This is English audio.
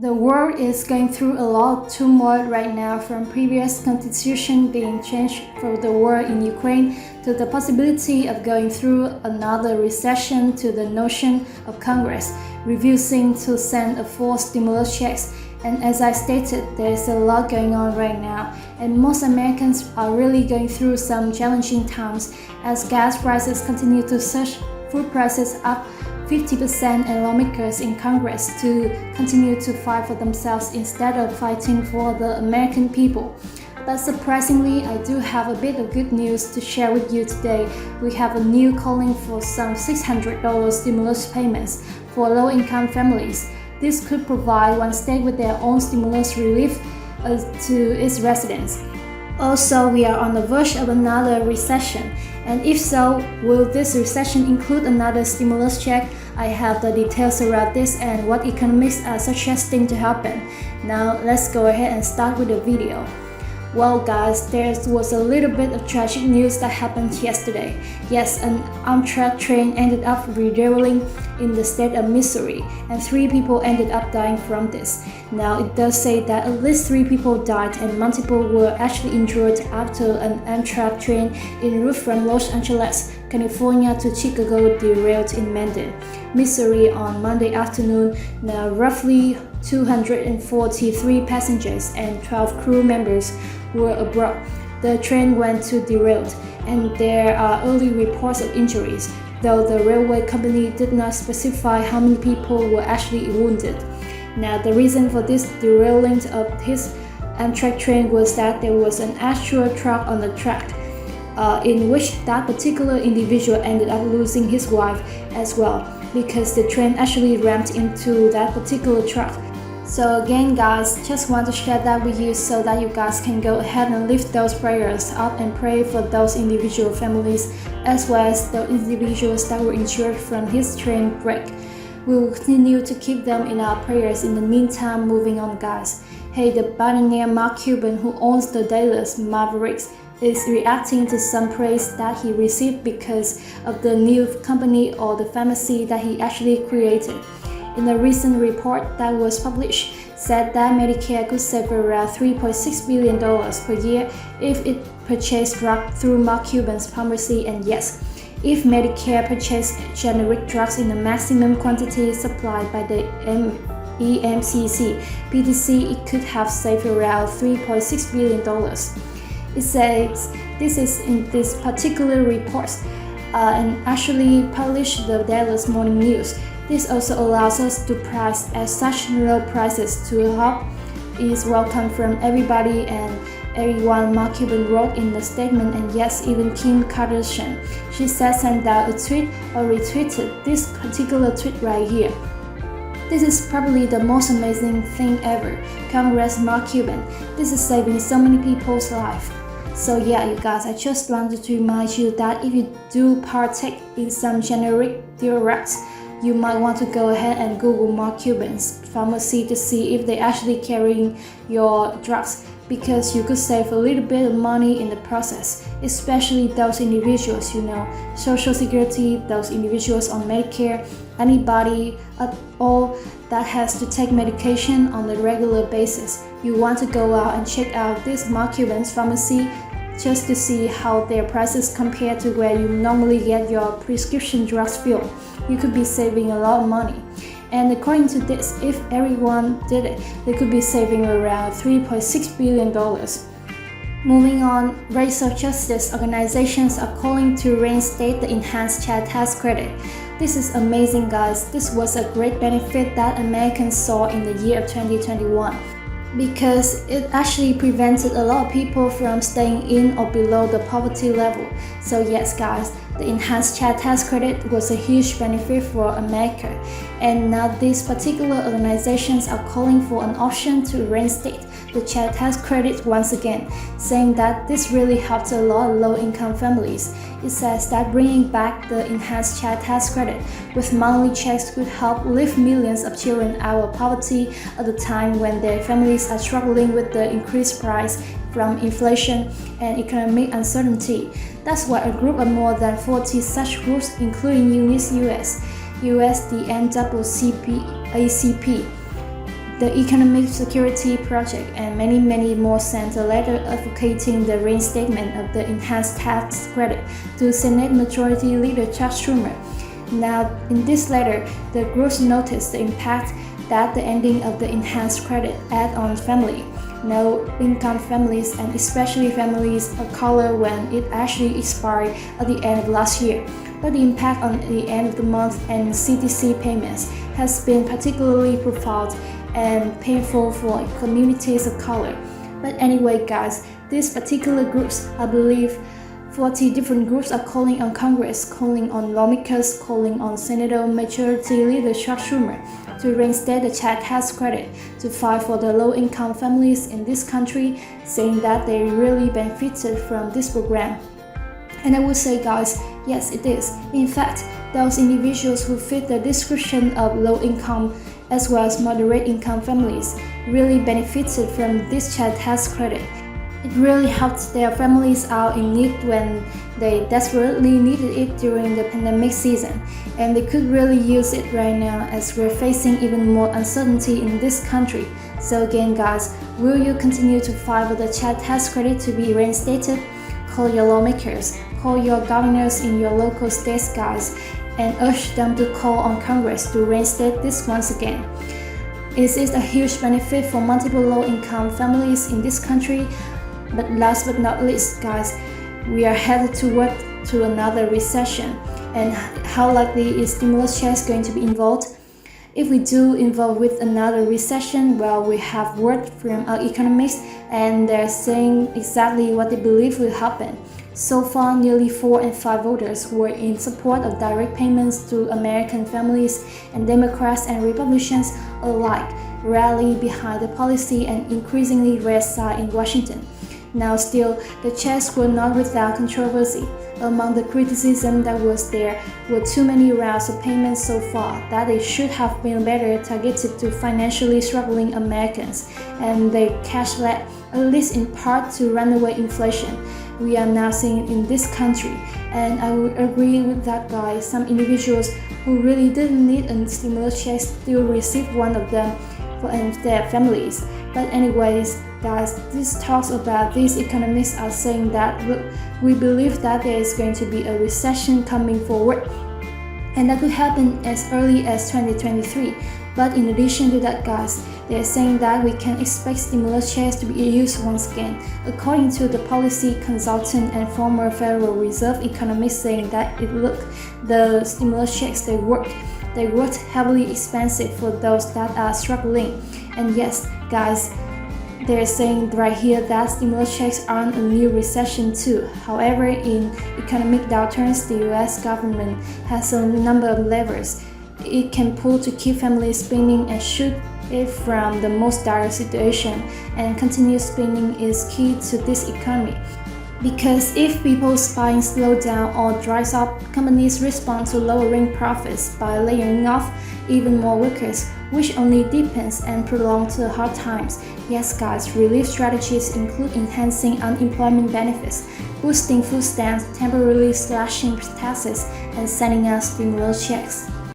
The world is going through a lot of turmoil right now, from previous constitution being changed for the war in Ukraine to the possibility of going through another recession to the notion of Congress refusing to send a full stimulus checks. And as I stated, there's a lot going on right now, and most Americans are really going through some challenging times as gas prices continue to surge, food prices up 50%, and lawmakers in Congress to continue to fight for themselves instead of fighting for the American people. But surprisingly, I do have a bit of good news to share with you today. We have a new calling for some $600 stimulus payments for low-income families. This could provide one state with their own stimulus relief to its residents. Also, we are on the verge of another recession, and if so, will this recession include another stimulus check? I have the details around this and what economists are suggesting to happen. Now, let's go ahead and start with the video. Well guys, there was a little bit of tragic news that happened yesterday. Yes, an Amtrak train ended up derailling in the state of Missouri, and 3 people ended up dying from this. Now, it does say that at least 3 people died and multiple were actually injured after an Amtrak train en route from Los Angeles, California to Chicago derailed in Mendon, Missouri on Monday afternoon. Now, roughly 243 passengers and 12 crew members were aboard. The train went to derailed, and there are early reports of injuries, though the railway company did not specify how many people were actually wounded. Now, the reason for this derailing of his Amtrak train was that there was an actual truck on the track, in which that particular individual ended up losing his wife as well, because the train actually rammed into that particular truck. So again guys, just want to share that with you so that you guys can go ahead and lift those prayers up and pray for those individual families as well as the individuals that were injured from his train wreck. We will continue to keep them in our prayers. In the meantime, moving on guys. Hey, the billionaire Mark Cuban, who owns the Dallas Mavericks, is reacting to some praise that he received because of the new company or the pharmacy that he actually created. In a recent report that was published, said that Medicare could save around $3.6 billion per year if it purchased drugs through Mark Cuban's pharmacy. And yes, if Medicare purchased generic drugs in the maximum quantity supplied by the EMCC PTC, it could have saved around $3.6 billion. It says this is in this particular report and actually published the Dallas Morning News. This also allows us to price at such low prices to help is welcome from everybody and everyone, Mark Cuban wrote in the statement. And yes, even Kim Kardashian, she said, sent out a tweet or retweeted this particular tweet right here. This is probably the most amazing thing ever. Congrats, Mark Cuban. This is saving so many people's lives. So yeah, you guys, I just wanted to remind you that if you do partake in some generic drugs, you might want to go ahead and Google Mark Cuban's pharmacy to see if they're actually carrying your drugs, because you could save a little bit of money in the process, especially those individuals, Social Security, those individuals on Medicare, anybody at all that has to take medication on a regular basis. You want to go out and check out this Mark Cuban's pharmacy just to see how their prices compare to where you normally get your prescription drugs filled. You could be saving a lot of money. And according to this, if everyone did it, they could be saving around $3.6 billion. Moving on, racial justice organizations are calling to reinstate the enhanced child tax credit. This is amazing guys. This was a great benefit that Americans saw in the year of 2021. Because it actually prevented a lot of people from staying in or below the poverty level. So yes guys, the enhanced child tax credit was a huge benefit for America, and now these particular organizations are calling for an option to reinstate the child tax credit once again, saying that this really helped a lot of low-income families. It says that bringing back the enhanced child tax credit with monthly checks could help lift millions of children out of poverty at a time when their families are struggling with the increased price from inflation and economic uncertainty. That's why a group of more than 40 such groups, including UNICE US, the NAACP, The Economic Security Project and many more sent a letter advocating the reinstatement of the enhanced tax credit to Senate Majority Leader Chuck Schumer. Now, in this letter, the groups noticed the impact that the ending of the enhanced credit had on low-income families and especially families of color when it actually expired at the end of last year. But the impact on the end of the month and CTC payments has been particularly profound and painful for communities of color. But anyway, guys, these particular groups, I believe 40 different groups are calling on Congress, calling on lawmakers, calling on Senate Majority Leader Chuck Schumer to reinstate the child tax credit, to fight for the low-income families in this country, saying that they really benefited from this program. And I would say, guys, yes, it is. In fact, those individuals who fit the description of low-income as well as moderate-income families really benefited from this child tax credit. It really helped their families out in need when they desperately needed it during the pandemic season, and they could really use it right now as we're facing even more uncertainty in this country. So again, guys, will you continue to fight for the child tax credit to be reinstated? Call your lawmakers, call your governors in your local states, guys, and urge them to call on Congress to reinstate this once again. It is a huge benefit for multiple low-income families in this country. But last but not least, guys, we are headed toward to another recession. And how likely is stimulus checks going to be involved? If we do involve with another recession, well, we have word from our economists and they're saying exactly what they believe will happen. So far, nearly 4 in 5 voters were in support of direct payments to American families, and Democrats and Republicans alike rally behind the policy and increasingly red side in Washington. Now still, the checks were not without controversy. Among the criticism that was there were too many rounds of payments so far, that it should have been better targeted to financially struggling Americans, and they cash led, at least in part, to runaway inflation we are now seeing in this country. And I would agree with that, guys. Some individuals who really didn't need a stimulus check still received one of them for their families. But anyways, guys, this talks about these economists are saying that, look, we believe that there is going to be a recession coming forward, and that could happen as early as 2023. But in addition to that, guys, they're saying that we can expect stimulus checks to be used once again. According to the policy consultant and former Federal Reserve economist, saying that the stimulus checks they worked heavily expensive for those that are struggling. And yes, guys, they're saying right here that stimulus checks aren't a new recession too. However, in economic downturns, the US government has a number of levers it can pull to keep families spending and shield it from the most dire situation, and continuous spending is key to this economy. Because if people's buying slows down or dries up, companies respond to lowering profits by laying off even more workers, which only deepens and prolongs the hard times. Yes, guys, relief strategies include enhancing unemployment benefits, boosting food stamps, temporarily slashing taxes, and sending out stimulus checks.